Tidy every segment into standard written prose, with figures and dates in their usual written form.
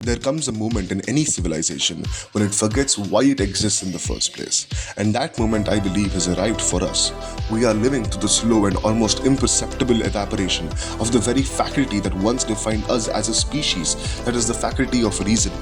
There comes a moment in any civilization when it forgets why it exists in the first place. And that moment, I believe, has arrived for us. We are living through the slow and almost imperceptible evaporation of the very faculty that once defined us as a species, that is the faculty of reason.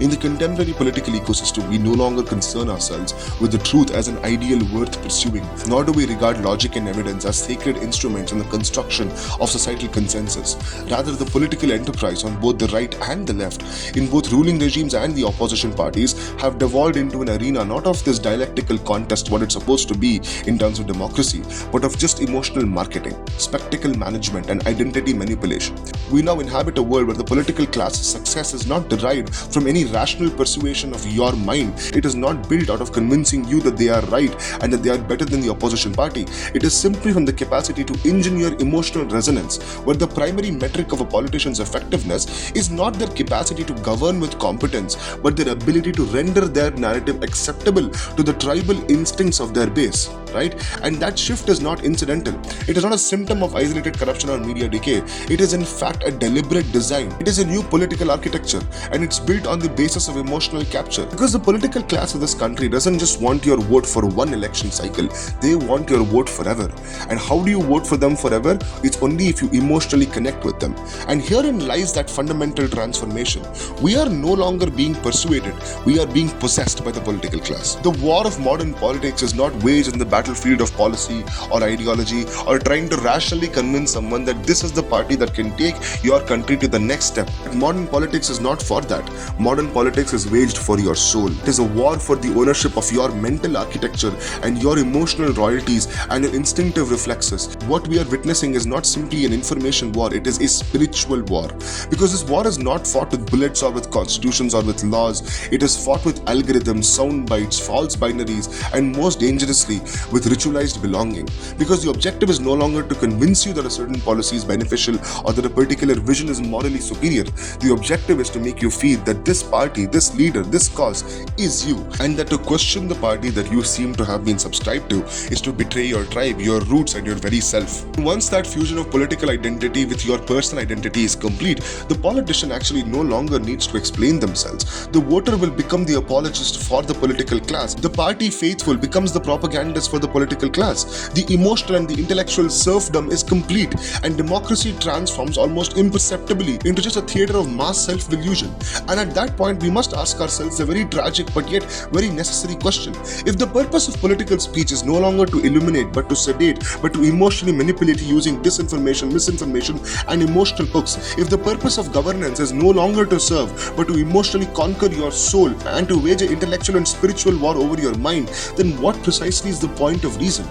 In the contemporary political ecosystem, we no longer concern ourselves with the truth as an ideal worth pursuing, nor do we regard logic and evidence as sacred instruments in the construction of societal consensus. Rather, the political enterprise on both the right and the left, in both ruling regimes and the opposition parties, have devolved into an arena not of this dialectical contest, what it's supposed to be in terms of democracy, but of just emotional marketing, spectacle management, and identity manipulation. We now inhabit a world where the political class's success is not derived from any rational persuasion of your mind. It is not built out of convincing you that they are right and that they are better than the opposition party. It is simply from the capacity to engineer emotional resonance, where the primary metric of a politician's effectiveness is not their capacity to govern with competence, but their ability to render their narrative acceptable to the tribal instincts of their base, right? And that shift is not incidental. It is not a symptom of isolated corruption or media decay. It is in fact a deliberate design. It is a new political architecture, and it's built on the basis of emotional capture. Because the political class of this country doesn't just want your vote for one election cycle, they want your vote forever. And how do you vote for them forever? It's only if you emotionally connect with them. And herein lies that fundamental transformation. We are no longer being persuaded, we are being possessed by the political class. The war of modern politics is not waged in the battlefield of policy or ideology or trying to rationally convince someone that this is the party that can take your country to the next step. Modern politics is not for that. Modern politics is waged for your soul. It is a war for the ownership of your mental architecture and your emotional royalties and your instinctive reflexes. What we are witnessing is not simply an information war, it is a spiritual war. Because this war is not fought with bullets or with constitutions or with laws. It is fought with algorithms, sound bites, false binaries, and most dangerously with ritualized belonging. Because the objective is no longer to convince you that a certain policy is beneficial or that a particular vision is morally superior. The objective is to make you feel that this party, this leader, this cause is you, and that to question the party that you seem to have been subscribed to is to betray your tribe, your roots, and your very self. Once that fusion of political identity with your personal identity is complete, the politician actually no longer needs to explain themselves. The voter will become the apologist for the political class. The party faithful becomes the propagandist for the political class. The emotional and the intellectual serfdom is complete, and democracy transforms almost imperceptibly into just a theater of mass self-delusion. And at that point, we must ask ourselves a very tragic but yet very necessary question. If the purpose of political speech is no longer to illuminate, but to sedate, but to emotionally manipulate using disinformation, misinformation, and emotional hooks, if the purpose of governance is no longer to serve, but to emotionally conquer your soul and to wage an intellectual and spiritual war over your mind, then what precisely is the point of reason?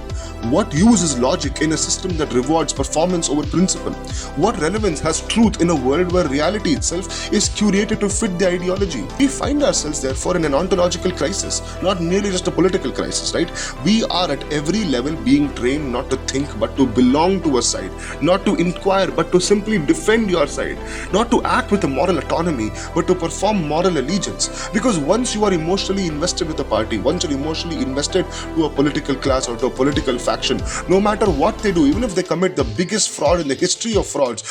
What use is logic in a system that rewards performance over principle? What relevance has truth in a world where reality itself is curated to fit the ideology? We find ourselves therefore in an ontological crisis, not merely just a political crisis, right? We are at every level being trained not to think but to belong to a side, not to inquire but to simply defend your side, not to act with a moral autonomy but to perform moral allegiance. Because once you are emotionally invested with a party, once you're emotionally invested to a political class or to a political faction, no matter what they do, even if they commit the biggest fraud in the history of frauds,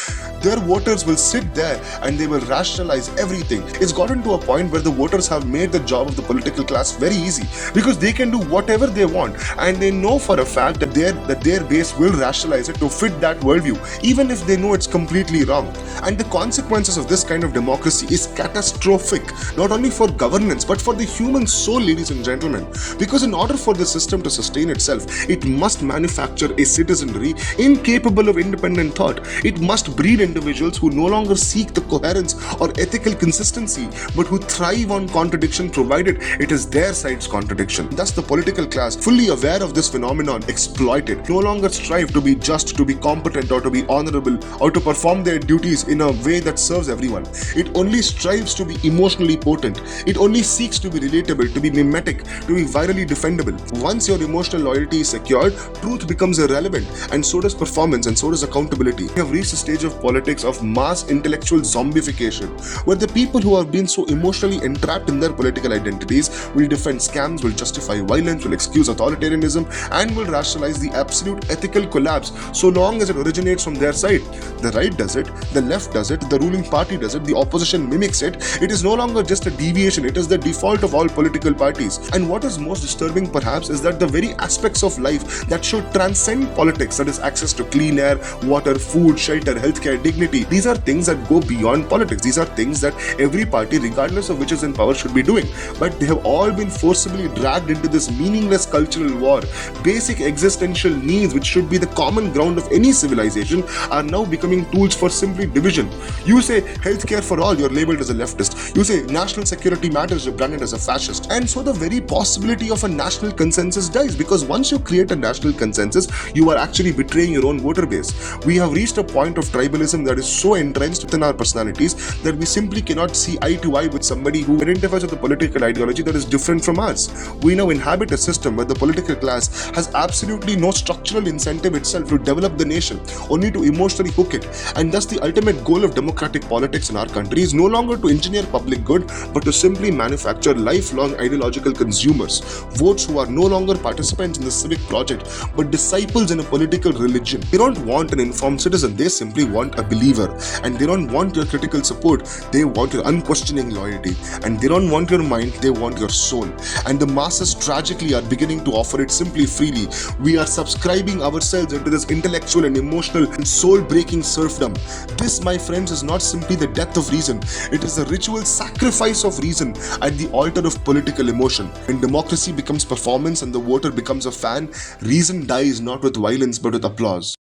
their voters will sit there and they will rationalize everything. It's gotten to a point where the voters have made the job of the political class very easy because they can do whatever they want, and they know for a fact that their base will rationalize it to fit that worldview, even if they know it's completely wrong. And the consequences of this kind of democracy is catastrophic, not only for governance but for the human soul, ladies and gentlemen. Because in order for the system to sustain itself, it must manufacture a citizenry incapable of independent thought. It must breed individuals who no longer seek the coherence or ethical consistency, but who thrive on contradiction provided it is their side's contradiction. Thus, the political class, fully aware of this phenomenon, exploit it. No longer strive to be just, to be competent, or to be honorable, or to perform their duties in a way that serves everyone. It only strives to be emotionally potent. It only seeks to be relatable, to be mimetic, to be virally defendable. Once your emotional loyalty is secured, truth becomes irrelevant, and so does performance, and so does accountability. We have reached a stage of politics of mass intellectual zombification, where the people who have been so emotionally entrapped in their political identities will defend scams, will justify violence, will excuse authoritarianism, and will rationalize the absolute ethical collapse so long as it originates from their side. The right does it, the left does it, the ruling party does it, the opposition mimics it. It is no longer just a deviation, it is the default of all political parties. And what is most disturbing perhaps is that the very aspects of life that should transcend politics, that is access to clean air, water, food, shelter, healthcare, dignity, these are things that go beyond politics. These are things that every party, regardless of which is in power, should be doing. But they have all been forcibly dragged into this meaningless cultural war. Basic existential needs, which should be the common ground of any civilization, are now becoming tools for simply division. You say healthcare for all, you're labeled as a leftist. You say national security matters, you're branded as a fascist. And so the very possibility of a national consensus dies, because once you create a national consensus, you are actually betraying your own voter base. We have reached a point of tribalism that is so entrenched within our personalities that we simply cannot see eye to eye with somebody who identifies with a political ideology that is different from ours. We now inhabit a system where the political class has absolutely no structural incentive itself to develop the nation, only to emotionally hook it. And thus the ultimate goal of democratic politics in our country is no longer to engineer public good, but to simply manufacture lifelong ideological consumers, votes who are no longer participants in the civic project, but disciples in a political religion. They don't want an informed citizen, they simply want a believer. And they don't want your critical support, they want your unquestioning loyalty. And they don't want your mind, they want your soul. And the masses tragically are beginning to offer it simply freely. We are subscribing ourselves into this intellectual and emotional and soul-breaking serfdom. This, my friends, is not simply the death of reason. It is the ritual sacrifice of reason at the altar of political emotion. When democracy becomes performance and the voter becomes a fan, reason dies not with violence but with applause.